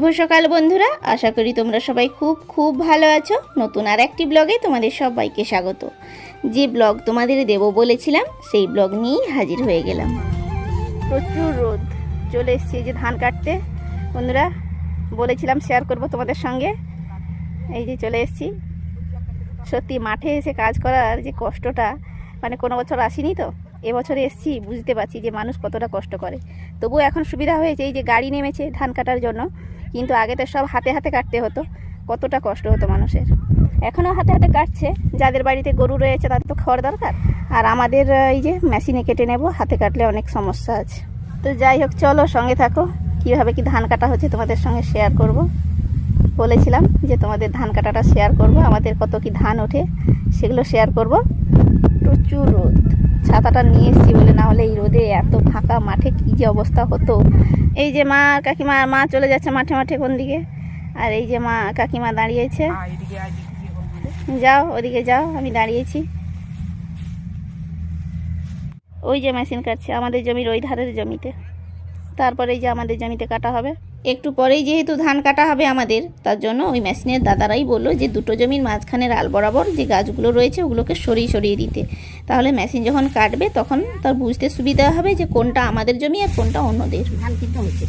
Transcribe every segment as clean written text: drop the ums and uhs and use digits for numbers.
শুভ সকাল বন্ধুরা, আশা করি তোমরা সবাই খুব খুব ভালো আছো। নতুন আর একটি ব্লগে তোমাদের সবাইকে স্বাগত। যে ব্লগ তোমাদের দেব বলেছিলাম সেই ব্লগ নিয়েই হাজির হয়ে গেলাম। প্রচুর রোদ, চলে এসেছি যে ধান কাটতে। বন্ধুরা বলেছিলাম শেয়ার করব তোমাদের সঙ্গে, এই যে চলে এসেছি। সত্যি মাঠে এসে কাজ করার যে কষ্টটা, মানে কোনো বছর আসিনি তো, এবছরে এসেছি, বুঝতে পারছি যে মানুষ কতটা কষ্ট করে। তবুও এখন সুবিধা হয়েছে, এই যে গাড়ি নেমেছে ধান কাটার জন্য, কিন্তু আগে তো সব হাতে হাতে কাটতে হতো, কতটা কষ্ট হতো মানুষের। এখনও হাতে হাতে কাটছে, যাদের বাড়িতে গরু রয়েছে তাদের তো খড় দরকার, আর আমাদের এই যে মেশিনে কেটে নেব, হাতে কাটলে অনেক সমস্যা আছে। তো যাই হোক, চলো সঙ্গে থাকো, কীভাবে কি ধান কাটা হচ্ছে তোমাদের সঙ্গে শেয়ার করব। বলেছিলাম যে তোমাদের ধান কাটাটা শেয়ার করব, আমাদের কত কি ধান ওঠে সেগুলো শেয়ার করব। প্রচুর রোদ, ছাতাটা নিয়ে এসেছি বলে, না হলে এই রোদে এত ফাঁকা মাঠে কী যে অবস্থা হতো। এই যে মা কাকিমা, মা চলে যাচ্ছে মাঠে মাঠে কোন দিকে, আর এই যে মা কাকিমা দাঁড়িয়েছে। যাও ওদিকে যাও, আমি দাঁড়িয়েছি। ওই যে মেশিন কাটছে আমাদের জমির ওই ধারের জমিতে, তারপরে এই যে আমাদের জমিতে কাটা হবে একটু পরেই। যেহেতু ধান কাটা হবে আমাদের, তার জন্য ওই মেশিনের দাদারাই বললো যে দুটো জমির মাঝখানের আল বরাবর যে গাছগুলো রয়েছে ওগুলোকে সরিয়ে সরিয়ে দিতে, তাহলে মেশিন যখন কাটবে তখন তার বুঝতে সুবিধা হবে যে কোনটা আমাদের জমি আর কোনটা অন্যদের। ধান কিন্তু হয়েছে,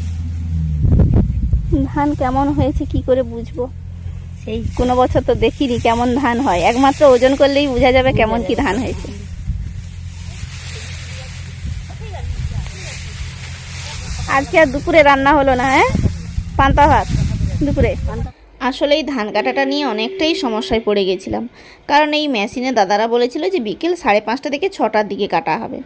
ধান কেমন হয়েছে কি করে বুঝবো, সেই কোনো বছর তো দেখিনি কেমন ধান হয়, একমাত্র ওজন করলেই বোঝা যাবে কেমন কি ধান হয়েছে। আজকে আর দুপুরে রান্না হলো না, হ্যাঁ পান্তা ভাত দুপুরে। আসলে এই ধান কাটাটা নিয়ে অনেকটাই সমস্যায় পড়ে গেছিলাম, কারণ এই মেশিনে দাদারা বলেছিল যে বিকেল 5:30 থেকে 6টার দিকে কাটা হবে।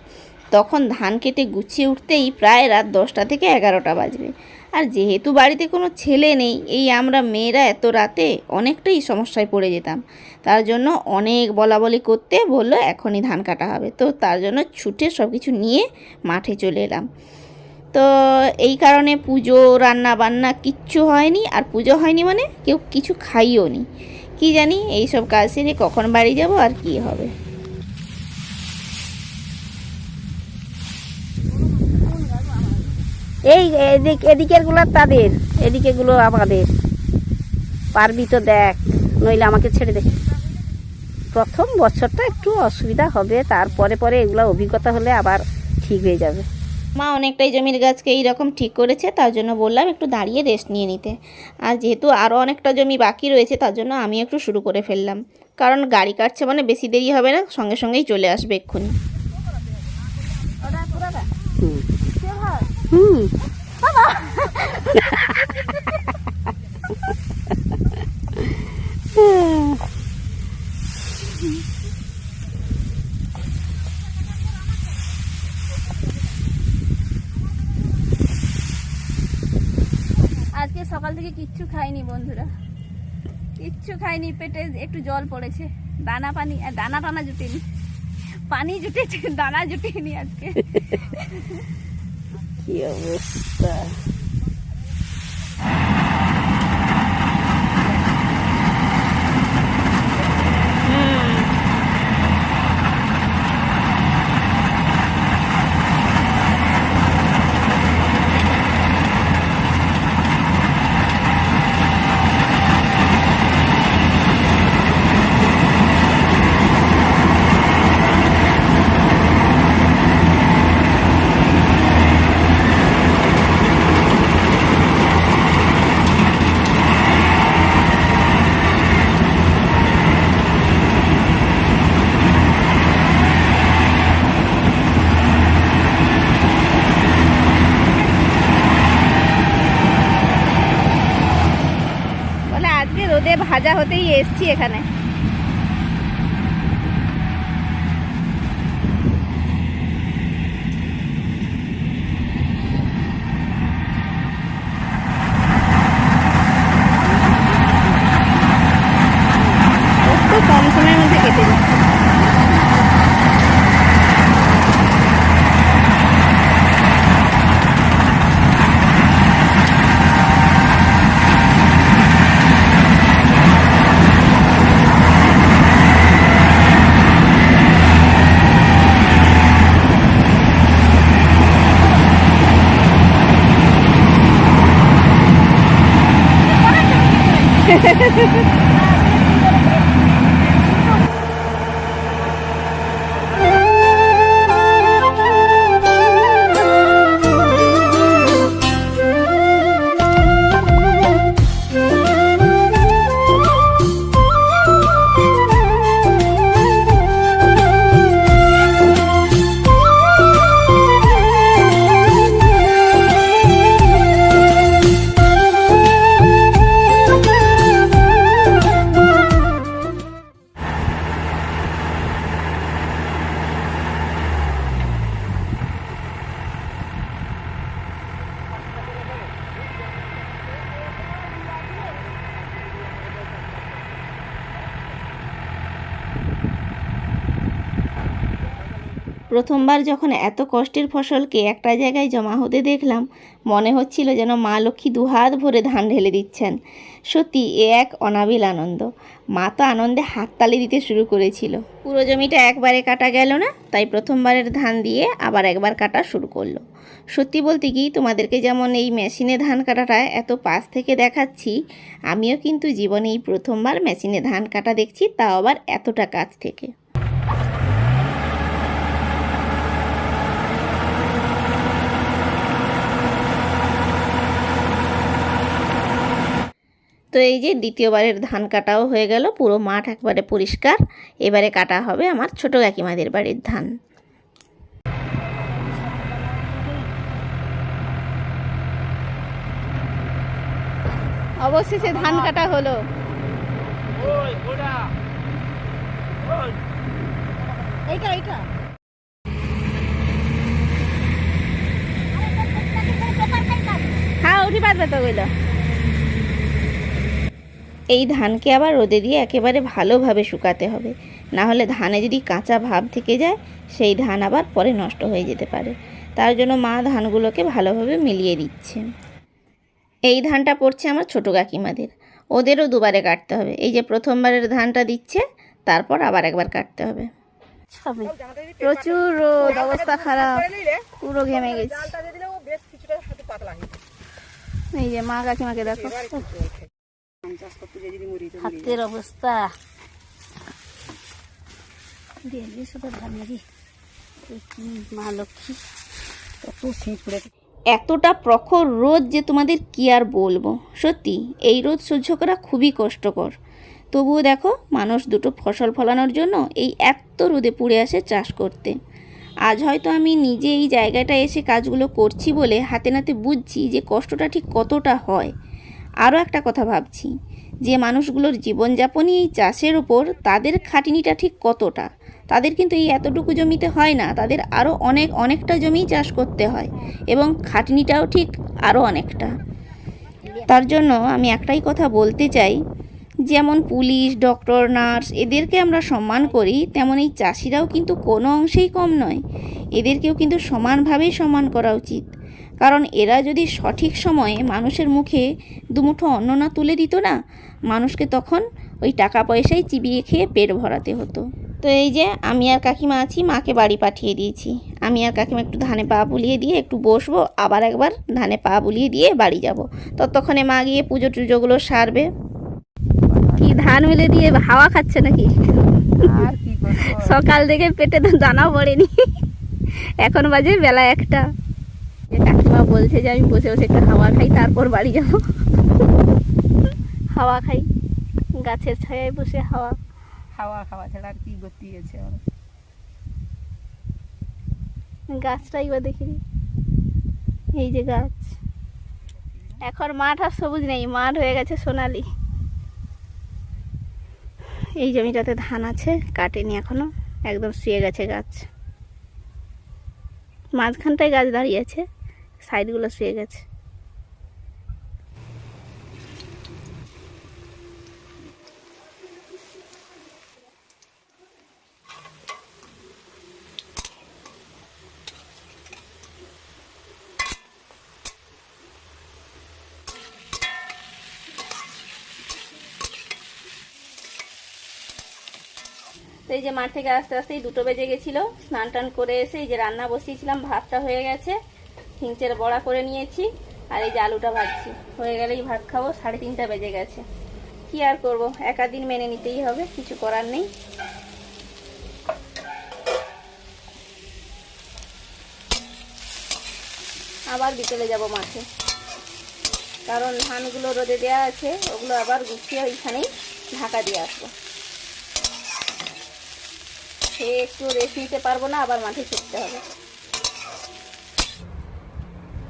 তখন ধান কেটে গুছিয়ে উঠতেই প্রায় রাত 10টা থেকে 11টা বাজবে। আর যেহেতু বাড়িতে কোনো ছেলে নেই, এই আমরা মেয়েরা এত রাতে অনেকটাই সমস্যায় পড়ে যেতাম। তার জন্য অনেক বলাবলি করতে বললো এখনই ধান কাটা হবে, তো তার জন্য ছুটে সব কিছু নিয়ে মাঠে চলে এলাম। তো এই কারণে পুজো রান্না বান্না কিচ্ছু হয়নি, আর পুজো হয়নি মানে কেউ কিছু খাইও নি। কি জানি এইসব কাজ সেরে কখন বাড়ি যাব আর কি হবে। এই এদিকের গুলো তাদের, এদিকে গুলো আমাদের। পারবি তো দেখ, নইলে আমাকে ছেড়ে দে। প্রথম বছরটা একটু অসুবিধা হবে, তারপরে পরে এগুলো অভিজ্ঞতা হলে আবার ঠিক হয়ে যাবে। মা অনেকটাই জমির গাছকে এইরকম ঠিক করেছে, তার জন্য বললাম একটু দাঁড়িয়ে রেস্ট নিয়ে নিতে। আর যেহেতু আরও অনেকটা জমি বাকি রয়েছে, তার জন্য আমি একটু শুরু করে ফেললাম, কারণ গাড়ি কাটছে মানে বেশি দেরি হবে না, সঙ্গে সঙ্গেই চলে আসবে এক্ষুনি। আজকে সকাল থেকে কিচ্ছু খাইনি বন্ধুরা, কিচ্ছু খাইনি, পেটে একটু জল পড়েছে, দানা পানি দানা টানা জুটেনি, পানি জুটেছে দানা জুটেনি আজকে। কি অবস্থা। রোদে ভাজা হতেই এসছি এখানে। একটু কম সময়ের মধ্যে কেটে দিচ্ছি। প্রথমবার যখন এত কষ্টের ফসলকে একটা জায়গায় জমা হতে দেখলাম, মনে হচ্ছিল যেন মা লক্ষ্মী দুহাত ভরে ধান ঢেলে দিচ্ছেন। সত্যি এ এক অনাবিল আনন্দ। মা তো আনন্দে হাততালি দিতে শুরু করেছিল। পুরো জমিটা একবারে কাটা গেল না, তাই প্রথমবারের ধান দিয়ে আবার একবার কাটা শুরু করলো। সত্যি বলতে কি, তোমাদেরকে যেমন এই মেশিনে ধান কাটাটা এত পাশ থেকে দেখাচ্ছি, আমিও কিন্তু জীবনে এই প্রথমবার মেশিনে ধান কাটা দেখছি, তাও আবার এতটা কাছ থেকে। তো এই যে দ্বিতীয়বারের ধান কাটাও হয়ে গেল, পুরো মাঠ একবারে পরিষ্কার। এবারে কাটা হবে আমার ছোট কাকিমাদের বাড়ির ধান। অবশেষে ধান কাটা হলো। হ্যাঁ, উঠি পারবে তো গইল। এই ধানকে আবার রোদে দিয়ে একেবারে ভালোভাবে শুকাতে হবে, না হলে ধানে যদি কাঁচা ভাব থেকে যায়, সেই ধান আবার পরে নষ্ট হয়ে যেতে পারে। তার জন্য মা ধানগুলোকে ভালোভাবে মিলিয়ে দিচ্ছে। এই ধানটা পড়ছে আমার ছোটো কাকিমাদের, ওদেরও দুবারে কাটতে হবে। এই যে প্রথমবারের ধানটা দিচ্ছে, তারপর আবার একবার কাটতে হবে। প্রচুর রোদ, অবস্থা খারাপ, পুরো ঘেমে গেছে। এই যে মা কাকিমাকে দেখো, হাতের অবস্থা। মা লক্ষ্মী এতটা প্রখর রোদ যে তোমাদের কি আর বলবো। সত্যি এই রোদ সহ্য করা খুবই কষ্টকর। তবুও দেখো, মানুষ দুটো ফসল ফলানোর জন্য এই এত রোদে পুড়ে আসে চাষ করতে। আজ হয়তো আমি নিজে এই জায়গাটা এসে কাজগুলো করছি বলে হাতে নাতে বুঝছি যে কষ্টটা ঠিক কতটা হয়। আরও একটা কথা ভাবছি, যে মানুষগুলোর জীবনযাপনই এই চাষের ওপর, তাদের খাটনিটা ঠিক কতটা। তাদের কিন্তু এই এতটুকু জমিতে হয় না, তাদের আরও অনেকটা জমি চাষ করতে হয়, এবং খাটনিটাও ঠিক আরও অনেকটা। তার জন্য আমি একটাই কথা বলতে চাই, যেমন পুলিশ, ডক্টর, নার্স এদেরকে আমরা সম্মান করি, তেমন এই চাষিরাও কিন্তু কোনো অংশেই কম নয়। এদেরকেও কিন্তু সমানভাবেই সম্মান করা উচিত। কারণ এরা যদি সঠিক সময়ে মানুষের মুখে দুমুঠো অন্ন না তুলে দিত না, মানুষকে তখন ওই টাকা পয়সায় চিবিয়ে খেয়ে পেট ভরাতে হতো। তো এই যে আমি আর কাকিমা আছি, মাকে বাড়ি পাঠিয়ে দিয়েছি। আমি আর কাকিমা একটু ধানে পা বুলিয়ে দিয়ে একটু বসবো, আবার একবার ধানে পা বুলিয়ে দিয়ে বাড়ি যাব। ততক্ষণে মা গিয়ে পুজো টুজোগুলো সারবে। কি ধান মিলে দিয়ে হাওয়া খাচ্ছে নাকি? সকাল থেকে পেটে তো দানা পড়েনি, এখন বাজে বেলা 1টা। কাকিমা বলছে যে আমি বসে বসে একটু হাওয়া খাই, তারপর বাড়ি যাব। হাওয়া খাই, গাছের ছায়ায় বসে হাওয়া খাওয়া ছাড়া আর কি গতি আছে। গাছটাই বা দেখিনি, এই যে গাছ। এখন মাঠ আর সবুজ নেই, মাঠ হয়ে গেছে সোনালি। এই জমিটাতে ধান আছে, কাটেনি এখনো, একদম শুয়ে গেছে গাছ। মাঝখানটায় গাছ দাঁড়িয়ে আছে, সাইডগুলো শুয়ে গেছে। তো এই যে মাঠ থেকে আস্তে আস্তেই 2টো বেজে গেছিলো। স্নান টান করে এসে এই যে রান্না বসিয়েছিলাম, ভাতটা হয়ে গেছে, হিংচের বড়া করে নিয়েছি, আর এই যে আলুটা ভাজছি। হয়ে গেলেই ভাত খাবো। 3:30টা বেজে গেছে। কি আর করব, একাদিন মেনে নিতেই হবে, কিছু করার নেই। আবার বিকেলে যাব মাঠে, কারণ ধানগুলো রোদে দেওয়া আছে, ওগুলো আবার গুছিয়ে ওইখানেই ঢাকা দিয়ে আসবো। সে একটু রেস্ট নিতে পারবো না, আবার মাঠে ছুটতে হবে।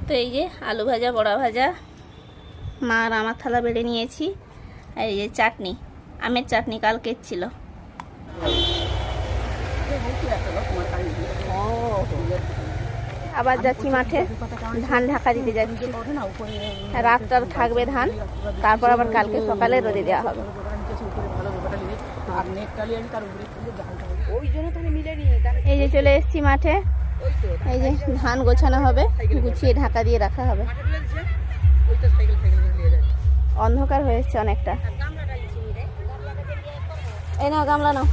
তো এই যে আলু ভাজা, বড়া ভাজা, মা আর আমার থালা বেড়ে নিয়েছি। আর এই যে চাটনি, আমের চাটনি কালকের ছিল। আবার যাচ্ছি মাঠে, ধান ঢাকা দিতে যাচ্ছি। রাতটা থাকবে ধান, তারপর আবার কালকে সকালে রোদে দেওয়া হবে। এই যে চলে এসেছি মাঠে। এই যে ধান গোছানো হবে, গুছিয়ে ঢাকা দিয়ে রাখা হবে। অন্ধকার হয়ে এসছে অনেকটা। এই নাও গামলা নাও।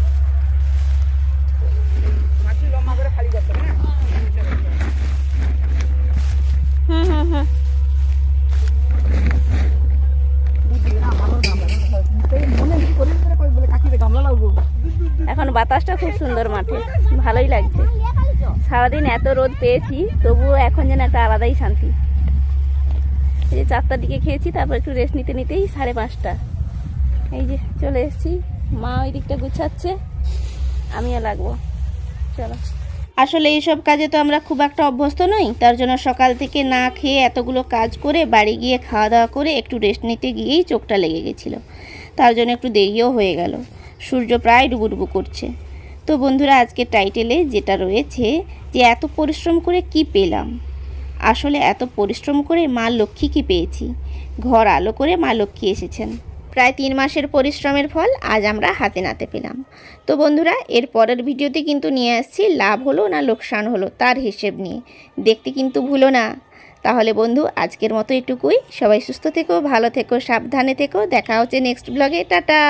হুম হুম হুম। এখন বাতাসটা খুব সুন্দর মাঠে, ভালোই লাগছে। সারাদিন এত রোদ পেয়েছি, তবুও এখন যেন একটা আলাদাই শান্তি। এই যে 4টার দিকে খেয়েছি, তারপর একটু রেস্ট নিতে নিতেই 5:30। এই যে চলে এসেছি, মা ওই দিকটা গুছাচ্ছে, আমিও লাগবো। চলো। আসলে এইসব কাজে তো আমরা খুব একটা অভ্যস্ত নই, তার জন্য সকাল থেকে না খেয়ে এতগুলো কাজ করে বাড়ি গিয়ে খাওয়া দাওয়া করে একটু রেস্ট নিতে গিয়েই চোখটা লেগে গেছিলো। তার জন্য একটু দেরিও হয়ে গেল। সূর্য প্রায় ডুবুডুবু করছে। তো বন্ধুরা, আজকে টাইটেলে যেটা রয়েছে যে এত পরিশ্রম করে কি পেলাম, আসলে এত পরিশ্রম করে মা লক্ষ্মী কি পেয়েছি। ঘর আলো করে মা লক্ষ্মী এসেছেন। প্রায় 3 মাসের পরিশ্রমের ফল আজ আমরা হাতে নাতে পেলাম। তো বন্ধুরা, এর পরের ভিডিওতে কিন্তু নিয়ে আসছি লাভ হলো না লোকসান হলো তার হিসেব নিয়ে, দেখতে কিন্তু ভুলো না। তাহলে বন্ধু, আজকের মতো এটুকুই। সবাই সুস্থ থেকো, ভালো থেকো, সাবধানে থেকো। দেখা হচ্ছে নেক্সট ব্লগে। টাটা।